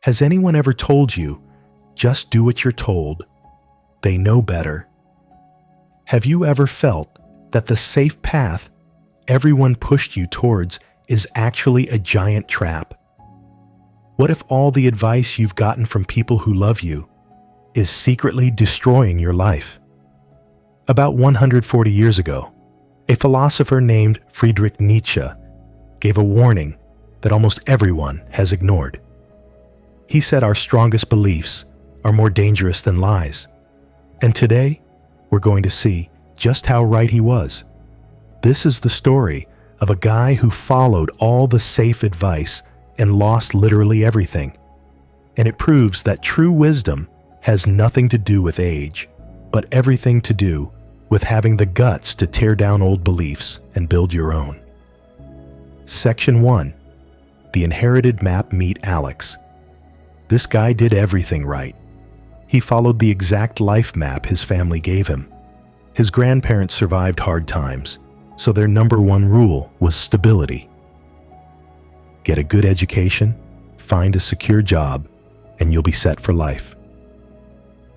Has anyone ever told you, just do what you're told? They know better. Have you ever felt that the safe path everyone pushed you towards is actually a giant trap? What if all the advice you've gotten from people who love you is secretly destroying your life? About 140 years ago, a philosopher named Friedrich Nietzsche gave a warning that almost everyone has ignored. He said our strongest beliefs are more dangerous than lies. And today, we're going to see just how right he was. This is the story of a guy who followed all the safe advice and lost literally everything. And it proves that true wisdom has nothing to do with age, but everything to do with having the guts to tear down old beliefs and build your own. Section 1. The Inherited Map. Meet Alex. This guy did everything right. He followed the exact life map his family gave him. His grandparents survived hard times, so their number one rule was stability. Get a good education, find a secure job, and you'll be set for life.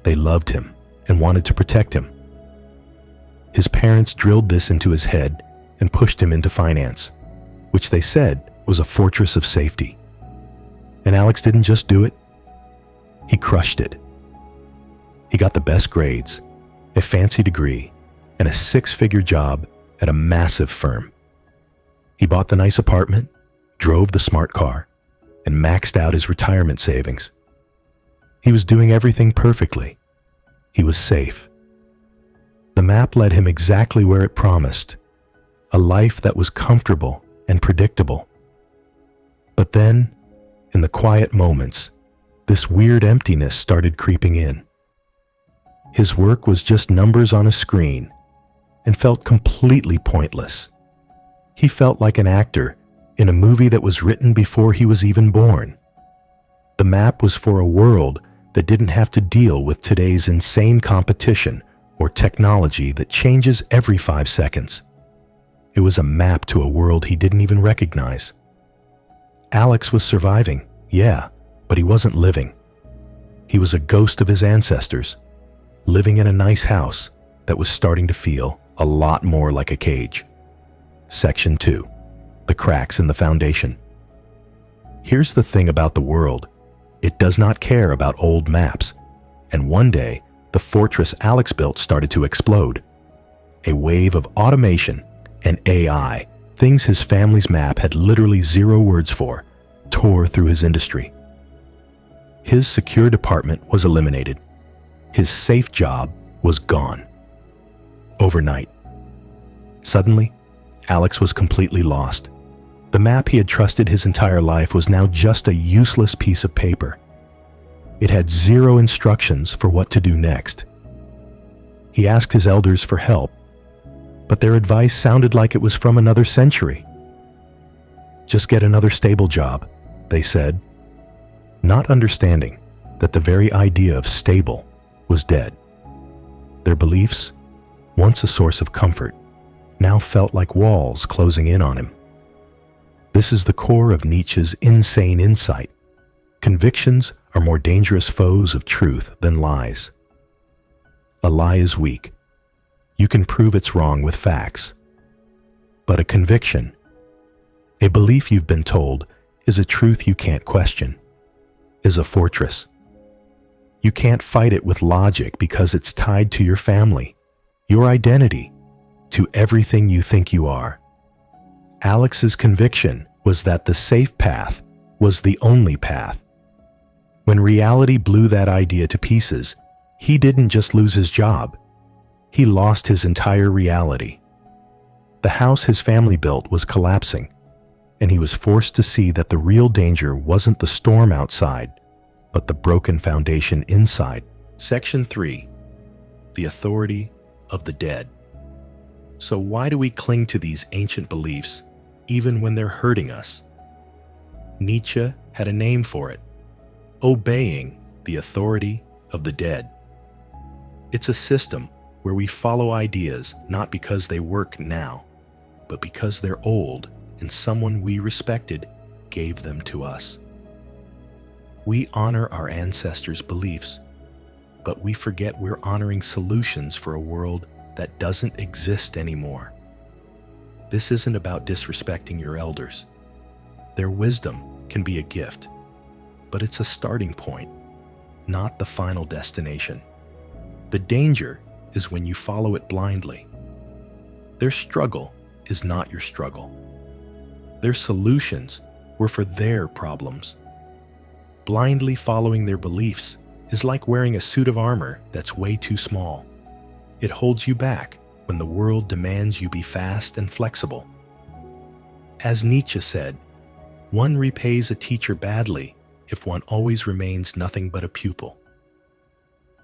They loved him and wanted to protect him. His parents drilled this into his head and pushed him into finance, which they said was a fortress of safety. And Alex didn't just do it, he crushed it. He got the best grades, a fancy degree, and a six-figure job at a massive firm. He bought the nice apartment, drove the smart car, and maxed out his retirement savings. He was doing everything perfectly. He was safe. The map led him exactly where it promised, a life that was comfortable and predictable. But then, in the quiet moments, this weird emptiness started creeping in. His work was just numbers on a screen and felt completely pointless. He felt like an actor in a movie that was written before he was even born. The map was for a world that didn't have to deal with today's insane competition or technology that changes every 5 seconds. It was a map to a world he didn't even recognize. Alex was surviving, yeah, but he wasn't living. He was a ghost of his ancestors, living in a nice house that was starting to feel a lot more like a cage. Section 2. The cracks in the foundation. Here's the thing about the world. It does not care about old maps. And one day, the fortress Alex built started to explode. A wave of automation and AI, things his family's map had literally 0 words for, tore through his industry. His secure department was eliminated. His safe job was gone. Overnight. Suddenly, Alex was completely lost. The map he had trusted his entire life was now just a useless piece of paper. It had 0 instructions for what to do next. He asked his elders for help, but their advice sounded like it was from another century. Just get another stable job, they said, not understanding that the very idea of stable was dead. Their beliefs, once a source of comfort, now felt like walls closing in on him. This is the core of Nietzsche's insane insight. Convictions are more dangerous foes of truth than lies. A lie is weak. You can prove it's wrong with facts. But a conviction, a belief you've been told, is a truth you can't question, is a fortress. You can't fight it with logic because it's tied to your family, your identity, to everything you think you are. Alex's conviction was that the safe path was the only path. When reality blew that idea to pieces, he didn't just lose his job. He lost his entire reality. The house his family built was collapsing, and he was forced to see that the real danger wasn't the storm outside, but the broken foundation inside. Section 3. The Authority of the Dead. So why do we cling to these ancient beliefs, even when they're hurting us? Nietzsche had a name for it: obeying the authority of the dead. It's a system where we follow ideas not because they work now, but because they're old and someone we respected gave them to us. We honor our ancestors' beliefs, but we forget we're honoring solutions for a world that doesn't exist anymore. This isn't about disrespecting your elders. Their wisdom can be a gift, but it's a starting point, not the final destination. The danger is when you follow it blindly. Their struggle is not your struggle. Their solutions were for their problems. Blindly following their beliefs is like wearing a suit of armor that's way too small. It holds you back when the world demands you be fast and flexible. As Nietzsche said, one repays a teacher badly if one always remains nothing but a pupil.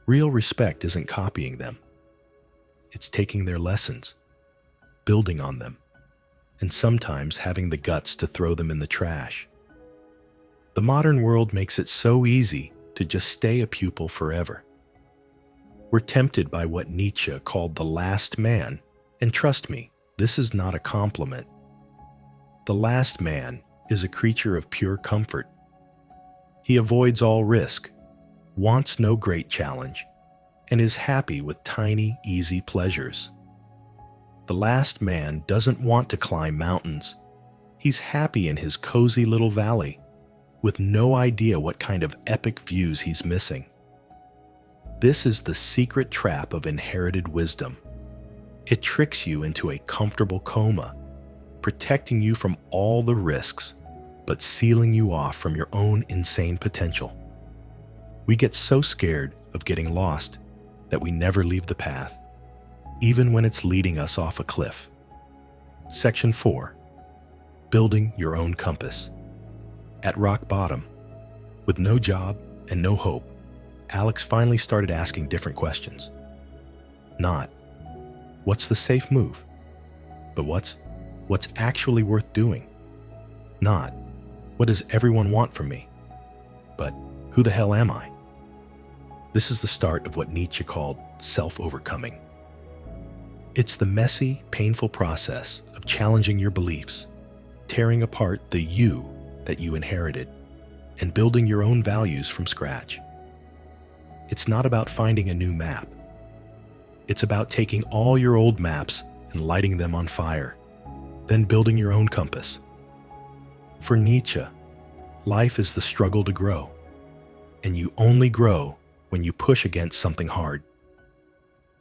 Real respect isn't copying them. It's taking their lessons, building on them, and sometimes having the guts to throw them in the trash. The modern world makes it so easy to just stay a pupil forever. We're tempted by what Nietzsche called the last man, and trust me, this is not a compliment. The last man is a creature of pure comfort. He avoids all risk, wants no great challenge, and is happy with tiny, easy pleasures. The last man doesn't want to climb mountains. He's happy in his cozy little valley, with no idea what kind of epic views he's missing. This is the secret trap of inherited wisdom. It tricks you into a comfortable coma, protecting you from all the risks, but sealing you off from your own insane potential. We get so scared of getting lost that we never leave the path, even when it's leading us off a cliff. Section 4. Building your own compass. At rock bottom, with no job and no hope, Alex finally started asking different questions. Not, what's the safe move? But what's actually worth doing? Not, what does everyone want from me? But who the hell am I? This is the start of what Nietzsche called self-overcoming. It's the messy, painful process of challenging your beliefs, tearing apart the you that you inherited, and building your own values from scratch. It's not about finding a new map. It's about taking all your old maps and lighting them on fire, then building your own compass. For Nietzsche, life is the struggle to grow, and you only grow when you push against something hard.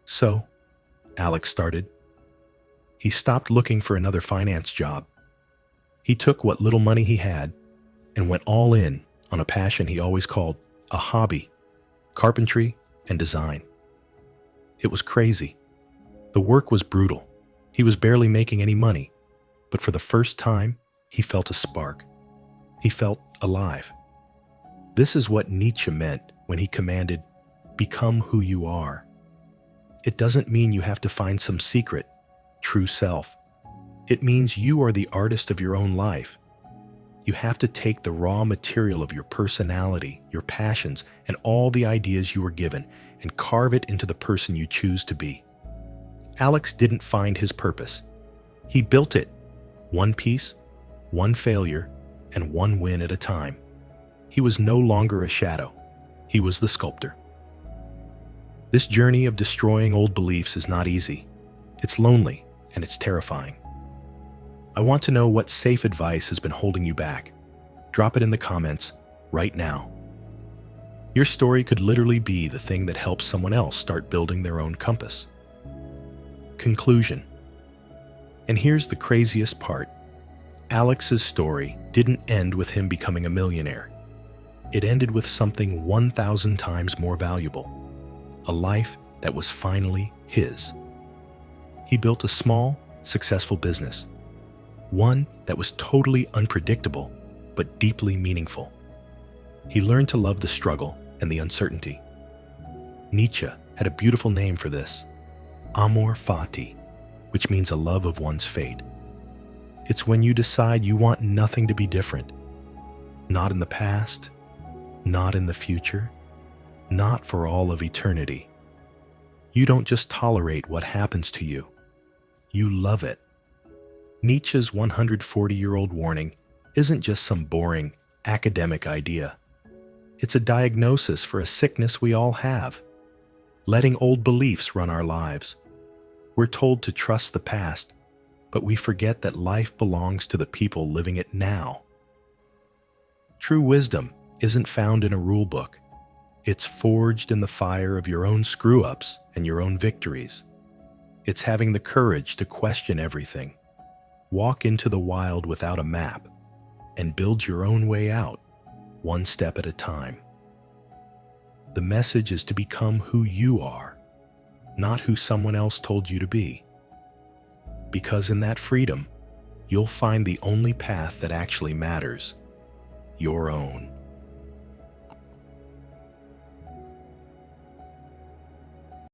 So, Alex started. He stopped looking for another finance job. He took what little money he had and went all in on a passion he always called a hobby: carpentry and design. It was crazy. The work was brutal. He was barely making any money, but for the first time, he felt a spark. He felt alive. This is what Nietzsche meant when he commanded, "Become who you are." It doesn't mean you have to find some secret, true self. It means you are the artist of your own life. You have to take the raw material of your personality, your passions, and all the ideas you were given and carve it into the person you choose to be. Alex didn't find his purpose. He built it, one piece, one failure, and one win at a time. He was no longer a shadow. He was the sculptor. This journey of destroying old beliefs is not easy. It's lonely and it's terrifying. I want to know what safe advice has been holding you back. Drop it in the comments right now. Your story could literally be the thing that helps someone else start building their own compass. Conclusion. And here's the craziest part. Alex's story didn't end with him becoming a millionaire. It ended with something 1,000 times more valuable. A life that was finally his. He built a small, successful business. One that was totally unpredictable, but deeply meaningful. He learned to love the struggle and the uncertainty. Nietzsche had a beautiful name for this, amor fati, which means a love of one's fate. It's when you decide you want nothing to be different. Not in the past, not in the future, not for all of eternity. You don't just tolerate what happens to you. You love it. Nietzsche's 140-year-old warning isn't just some boring, academic idea. It's a diagnosis for a sickness we all have, letting old beliefs run our lives. We're told to trust the past, but we forget that life belongs to the people living it now. True wisdom isn't found in a rule book. It's forged in the fire of your own screw-ups and your own victories. It's having the courage to question everything, walk into the wild without a map, and build your own way out, one step at a time. The message is to become who you are, not who someone else told you to be. Because in that freedom, you'll find the only path that actually matters, your own.